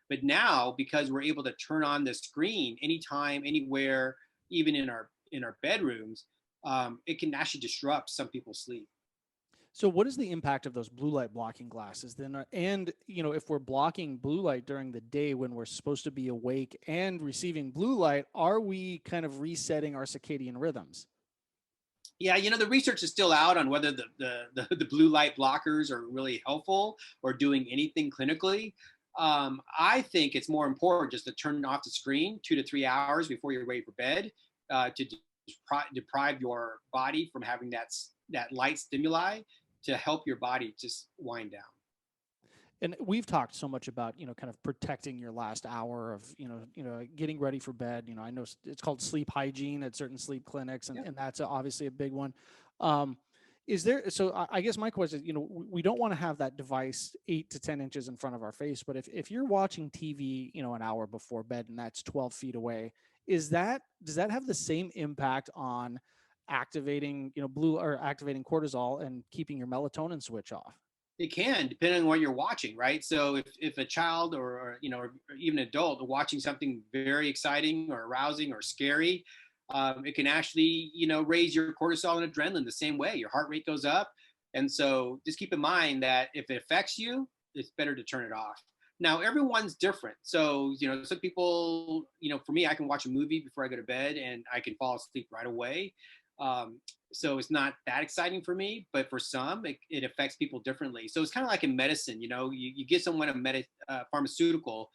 But now, because we're able to turn on the screen anytime, anywhere, even in our bedrooms, it can actually disrupt some people's sleep. So what is the impact of those blue light blocking glasses then? And, if we're blocking blue light during the day when we're supposed to be awake and receiving blue light, are we kind of resetting our circadian rhythms? Yeah, the research is still out on whether the blue light blockers are really helpful or doing anything clinically. I think it's more important just to turn off the screen 2 to 3 hours before you're ready for bed, to deprive your body from having that light stimuli, to help your body just wind down. And we've talked so much about, kind of protecting your last hour of, getting ready for bed. I know it's called sleep hygiene at certain sleep clinics, and that's obviously a big one. So I guess my question is, we don't want to have that device 8 to 10 inches in front of our face, but if you're watching TV, an hour before bed and that's 12 feet away, does that have the same impact on activating, activating cortisol and keeping your melatonin switch off? It can, depending on what you're watching, right? So if a child or even an adult are watching something very exciting or arousing or scary, it can actually, raise your cortisol and adrenaline the same way. Your heart rate goes up. And so just keep in mind that if it affects you, it's better to turn it off. Now, everyone's different. So, some people, for me, I can watch a movie before I go to bed and I can fall asleep right away. So it's not that exciting for me, but for some, it affects people differently. So it's kind of like in medicine, you give someone a pharmaceutical,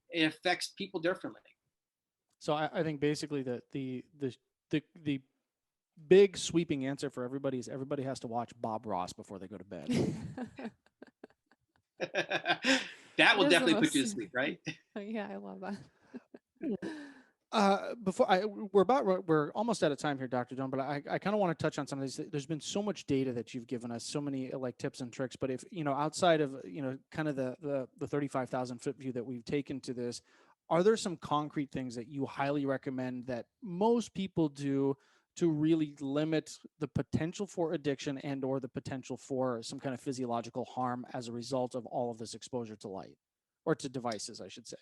it affects people differently. So I think basically the big sweeping answer for everybody is everybody has to watch Bob Ross before they go to bed. That will definitely put you to sleep, right? Yeah, I love that. We're almost out of time here, Dr. Doan, but I kind of want to touch on some of these. There's been so much data that you've given us, so many like tips and tricks, but if, outside of, kind of the 35,000 foot view that we've taken to this, are there some concrete things that you highly recommend that most people do to really limit the potential for addiction and or the potential for some kind of physiological harm as a result of all of this exposure to light, or to devices, I should say?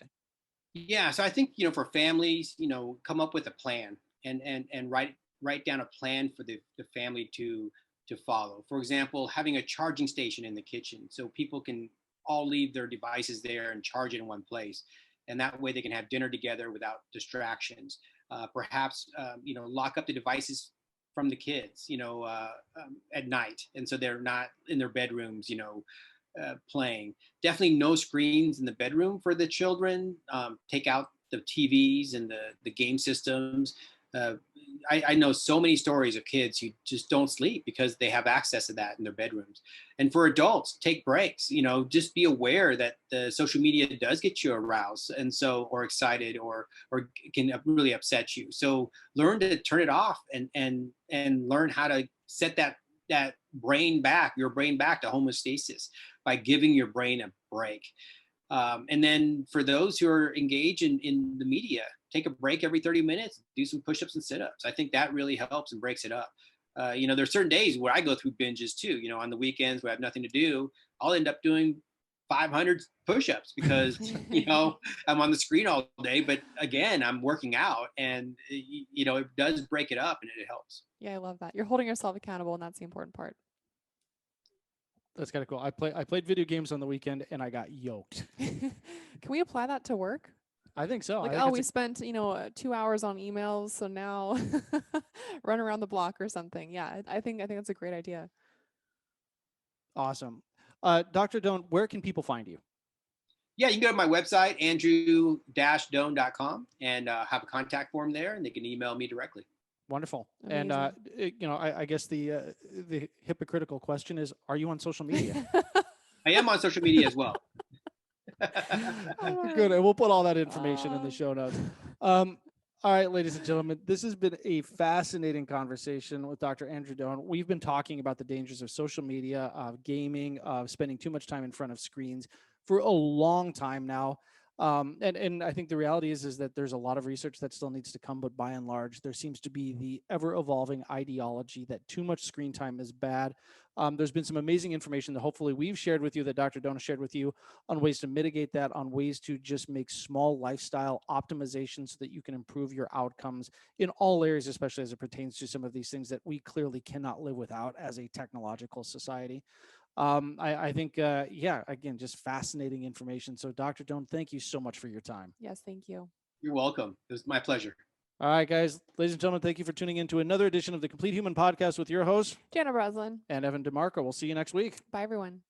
Yeah, so I think, for families, come up with a plan and write down a plan for the family to follow. For example, having a charging station in the kitchen so people can all leave their devices there and charge it in one place. And that way they can have dinner together without distractions. Perhaps, lock up the devices from the kids, at night. And so they're not in their bedrooms, playing. Definitely no screens in the bedroom for the children. Take out the TVs and the game systems. I know so many stories of kids who just don't sleep because they have access to that in their bedrooms. And for adults, take breaks. Just be aware that the social media does get you aroused or excited or can really upset you. So learn to turn it off and learn how to set that your brain back to homeostasis by giving your brain a break. And then for those who are engaged in the media, take a break every 30 minutes, do some push-ups and sit-ups. I think that really helps and breaks it up. There's certain days where I go through binges too, on the weekends where I have nothing to do, I'll end up doing 500 push-ups because, I'm on the screen all day. But again, I'm working out, and, it does break it up and it helps. Yeah, I love that. You're holding yourself accountable, and that's the important part. That's kind of cool. I played video games on the weekend and I got yoked. Can we apply that to work? I think so. Like, we spent, 2 hours on emails, so now run around the block or something. Yeah, I think that's a great idea. Awesome. Dr. Doan, where can people find you? Yeah, you can go to my website, andrew-doan.com, and have a contact form there, and they can email me directly. Wonderful. Amazing. And, I guess the hypocritical question is, are you on social media? I am on social media as well. Good. And we'll put all that information in the show notes. All right, ladies and gentlemen, this has been a fascinating conversation with Dr. Andrew Doan. We've been talking about the dangers of social media, of gaming, of spending too much time in front of screens for a long time now. And I think the reality is that there's a lot of research that still needs to come, but by and large, there seems to be the ever-evolving ideology that too much screen time is bad. There's been some amazing information that hopefully we've shared with you, that Dr. Doan shared with you, on ways to mitigate that, on ways to just make small lifestyle optimizations so that you can improve your outcomes in all areas, especially as it pertains to some of these things that we clearly cannot live without as a technological society. I think, again, just fascinating information. So Dr. Doan, thank you so much for your time. Yes, thank you. You're welcome. It was my pleasure. All right, guys, ladies and gentlemen, thank you for tuning in to another edition of the Complete Human Podcast with your host, Jana Breslin. and Evan DeMarco. We'll see you next week. Bye, everyone.